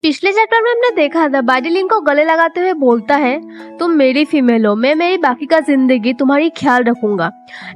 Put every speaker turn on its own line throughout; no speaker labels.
पिछले चैप्टर में हमने देखा था बाइडी लिन को गले लगाते हुए बोलता है, तुम मेरी फीमेल हो, मैं मेरी बाकी का जिंदगी तुम्हारी ख्याल रखूंगा।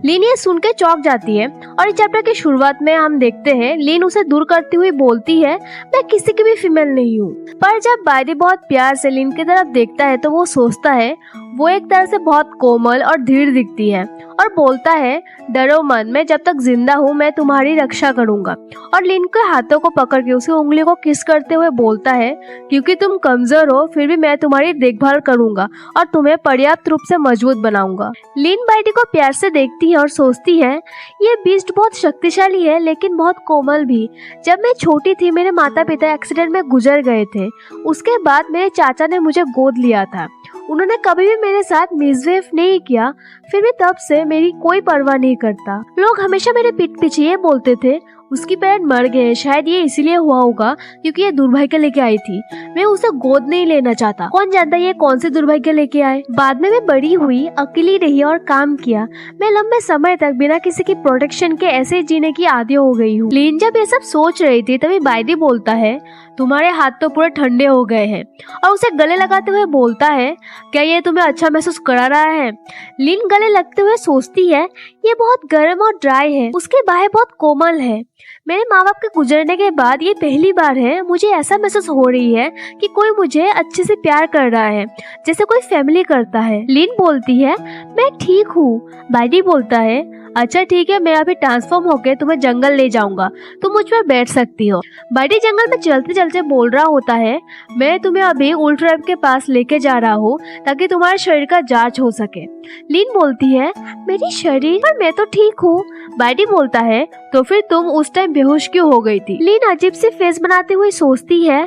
लिन ये सुन के चौंक जाती है और इस चैप्टर की शुरुआत में हम देखते हैं लिन उसे दूर करती हुई बोलती है, मैं किसी की भी फीमेल नहीं हूँ। पर जब बाइडी बहुत प्यार से लिन की तरफ देखता है तो वो सोचता है वो एक तरह से बहुत कोमल और धीर दिखती है और बोलता है, डरो मत, मैं जब तक जिंदा हूँ मैं तुम्हारी रक्षा करूंगा। और लिन के हाथों को पकड़ के उसकी उंगली को किस करते हुए बोलता है, क्योंकि तुम कमजोर हो फिर भी मैं तुम्हारी देखभाल करूंगा और तुम्हें पर्याप्त रूप से मजबूत बनाऊंगा। लिन बाइडी को प्यार से देखती है और सोचती है ये बीस्ट बहुत शक्तिशाली है लेकिन बहुत कोमल भी। जब मैं छोटी थी मेरे माता पिता एक्सीडेंट में गुजर गए थे, उसके बाद मेरे चाचा ने मुझे गोद लिया था। उन्होंने कभी भी मेरे साथ मिसबिहेव नहीं किया, फिर भी तब से मेरी कोई परवाह नहीं करता। लोग हमेशा मेरे पीठ पीछे ये बोलते थे उसकी पेरेंट मर गए, शायद ये इसीलिए हुआ होगा क्योंकि ये दुर्भाग्य लेके आई थी। मैं उसे गोद नहीं लेना चाहता, कौन जानता ये कौन से दुर्भाग्य लेके आए। बाद में मैं बड़ी हुई, अकेली रही और काम किया। मैं लंबे समय तक बिना किसी की प्रोटेक्शन के ऐसे जीने की आदी हो गई हूँ। लिन जब ये सब सोच रही थी तभी बाइडी बोलता है, तुम्हारे हाथ तो पूरे ठंडे हो गए हैं, और उसे गले लगाते हुए बोलता है, क्या ये तुम्हें अच्छा महसूस करा रहा है। लिन गले लगते हुए सोचती है ये बहुत गर्म और ड्राई है, उसकी बाहें बहुत कोमल है। मेरे माँ बाप के गुजरने के बाद ये पहली बार है मुझे ऐसा महसूस हो रही है कि कोई मुझे अच्छे से प्यार कर रहा है जैसे कोई फैमिली करता है। लिन बोलती है, मैं ठीक हूँ। बाइडी बोलता है, अच्छा ठीक है, मैं अभी ट्रांसफॉर्म होके तुम्हें जंगल ले जाऊंगा, तुम मुझ पर बैठ सकती हो। बाइडी जंगल में चलते चलते बोल रहा होता है, मैं तुम्हें अभी उल्फ ट्राइब के पास लेके जा रहा हूँ ताकि तुम्हारे शरीर का जांच हो सके। लिन बोलती है, मेरी शरीर पर मैं तो ठीक हूँ। बाइडी बोलता है, तो फिर तुम उस टाइम बेहोश क्यों हो गई थी। लिन अजीब सी फेस बनाते हुए सोचती है,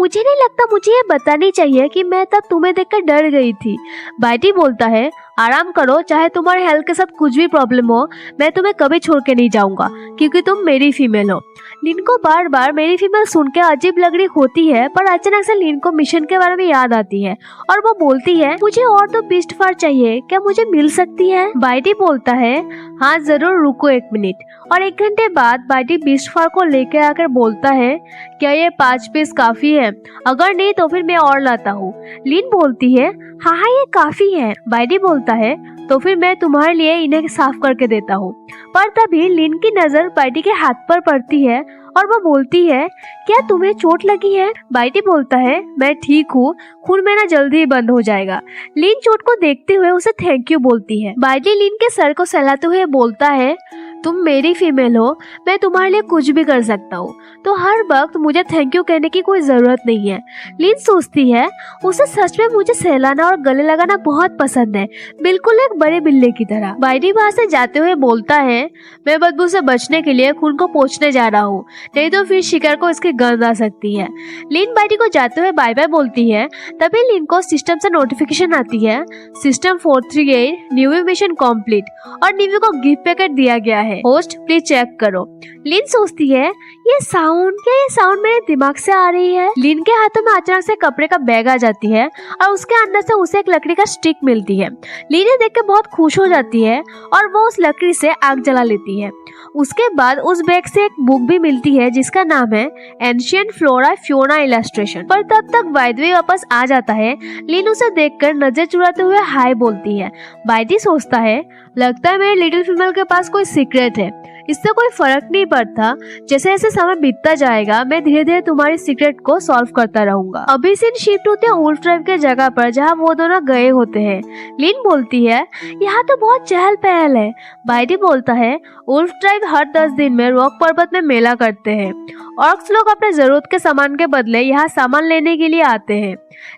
मुझे नहीं लगता मुझे ये बतानी चाहिए कि मैं तब तुम्हें देखकर डर गई थी। बाइडी बोलता है, आराम करो, चाहे तुम्हारे हेल्थ के साथ कुछ भी प्रॉब्लम हो मैं तुम्हें कभी छोड़ के नहीं जाऊंगा क्योंकि तुम मेरी फीमेल हो। लिन को बार बार मेरी फीमेल सुन के अजीब लग रही होती है, पर अचानक से लिन को मिशन के बारे में याद आती है और वो बोलती है, मुझे और तो बीस्ट फार चाहिए, क्या मुझे मिल सकती है। बाइडी बोलता है, हाँ जरूर, रुको 1 मिनट। और 1 घंटे बाद बाइडी बीस्ट फार को लेकर आकर बोलता है, क्या ये 5 पीस काफी है? अगर नहीं तो फिर मैं और लाता हूँ। लिन बोलती है, हाँ हाँ ये काफी है। बाइडी बोलता है, तो फिर मैं तुम्हारे लिए इन्हें साफ करके देता हूँ। पर तभी लिन की नजर बाइडी के हाथ पर पड़ती है और वो बोलती है, क्या तुम्हें चोट लगी है? बाइडी बोलता है, मैं ठीक हूँ, खून बहना जल्दी ही बंद हो जाएगा। लिन चोट को देखते हुए उसे थैंक यू बोलती है। बाइडी लिन के सर को सहलाते हुए बोलता है, तुम मेरी फीमेल हो, मैं तुम्हारे लिए कुछ भी कर सकता हूँ, तो हर वक्त मुझे थैंक यू कहने की कोई जरूरत नहीं है। लिन सोचती है, उसे सच में मुझे सहलाना और गले लगाना बहुत पसंद है, बिल्कुल एक बड़े बिल्ले की तरह। बाइडी वहाँ से जाते हुए बोलता है, मैं बदबू से बचने के लिए खून को पोंछने जा रहा हूँ, नहीं तो फिर शिकार को इसकी गंध आ सकती है। लिन बाइडी को जाते हुए बाय बाय बोलती है। तभी लिन को सिस्टम से नोटिफिकेशन आती है, सिस्टम 438 न्यू मिशन कंप्लीट, और न्यू को गिफ्ट पैकेट दिया गया है, होस्ट प्लीज चेक करो। लिन सोचती है, ये साउंड मेरे दिमाग से आ रही है। लिन के हाथों में अचानक से कपड़े का बैग आ जाती है और उसके अंदर से उसे एक लकड़ी का स्टिक मिलती है। लिन देख के बहुत खुश हो जाती है और वो उस लकड़ी से आग जला लेती है। उसके बाद उस बैग से एक बुक भी मिलती है जिसका नाम है एंशिएंट फ्लोरा फ्योना इलस्ट्रेशन। पर तब तक बाइडी वापस आ जाता है। लिन उसे देखकर नजर चुराते हुए हाय बोलती है। बाइडी सोचता है, लगता है मेरे लिटिल फीमेल के पास कोई सीक्रेट है, इससे कोई फर्क नहीं पड़ता, जैसे जैसे समय बीतता जाएगा मैं धीरे धीरे तुम्हारी सीक्रेट को सॉल्व करता रहूंगा। अभी सीन शिफ्ट होते हैं उल्फ ट्राइब के जगह पर जहाँ वो दोनों गए होते हैं। लिन बोलती है, यहाँ तो बहुत चहल पहल है। बाइडी बोलता है, उल्फ ट्राइब हर 10 दिन में रॉक पर्वत में मेला करते हैं। ऑर्क्स लोग अपने जरूरत के सामान के बदले यहाँ सामान लेने के लिए आते हैं।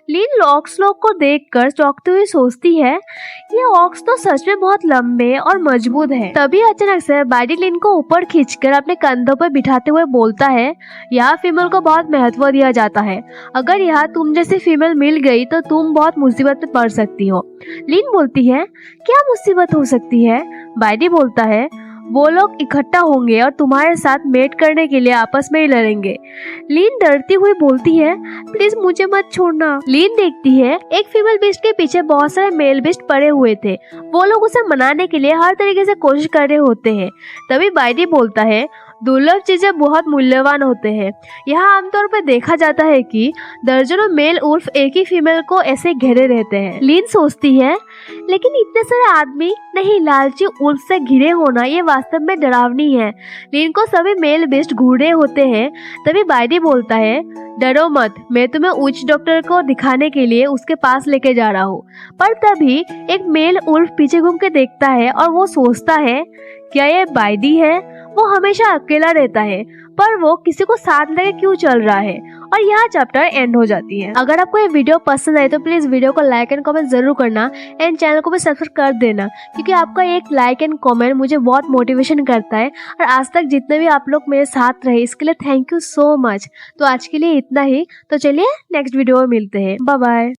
लिन ऑर्क्स लोग को देखकर चौंकती हुई सोचती है, ये ऑर्क्स तो सच में बहुत लंबे और मजबूत हैं। तभी अचानक से बाइडी लिन को ऊपर खींचकर अपने कंधों पर बिठाते हुए बोलता है, यहाँ फीमेल को बहुत महत्व दिया जाता है, अगर यहाँ तुम जैसी फीमेल मिल गई तो तुम बहुत मुसीबत में पड़ सकती हो। लिन बोलती है, क्या मुसीबत हो सकती है? बाइडी बोलता है, वो लोग इकट्ठा होंगे और तुम्हारे साथ मेट करने के लिए आपस में ही लड़ेंगे। लिन डरती हुई बोलती है, प्लीज मुझे मत छोड़ना। लिन देखती है एक फीमेल बीस्ट के पीछे बहुत सारे मेल बीस्ट पड़े हुए थे, वो लोग उसे मनाने के लिए हर तरीके से कोशिश कर रहे होते हैं। तभी बाइडी बोलता है, दुर्लभ चीजें बहुत मूल्यवान होते हैं। यहाँ आमतौर पर देखा जाता है कि दर्जनों मेल उल्फ एक ही फीमेल को ऐसे घेरे रहते हैं। लिन सोचती है, लेकिन इतने सारे आदमी नहीं, लालची उल्फ से घिरे होना ये वास्तव में डरावनी है। लिन को सभी मेल बेस्ट घूर होते हैं। तभी बाइडी बोलता है, डरो मत, मैं तुम्हें उच्च डॉक्टर को दिखाने के लिए उसके पास लेके जा रहा हूँ। पर तभी एक मेल उल्फ पीछे घूम के देखता है और वो सोचता है, क्या ये बाइडी है? वो हमेशा अकेला रहता है, पर वो किसी को साथ लेके क्यों चल रहा है? और यहाँ चैप्टर एंड हो जाती है। अगर आपको ये वीडियो पसंद आए तो प्लीज वीडियो को लाइक एंड कमेंट जरूर करना एंड चैनल को भी सब्सक्राइब कर देना, क्योंकि आपका एक लाइक एंड कमेंट मुझे बहुत मोटिवेशन करता है। और आज तक जितने भी आप लोग मेरे साथ रहे इसके लिए थैंक यू सो मच। तो आज के लिए इतना ही। तो चलिए नेक्स्ट वीडियो में मिलते हैं। Bye bye.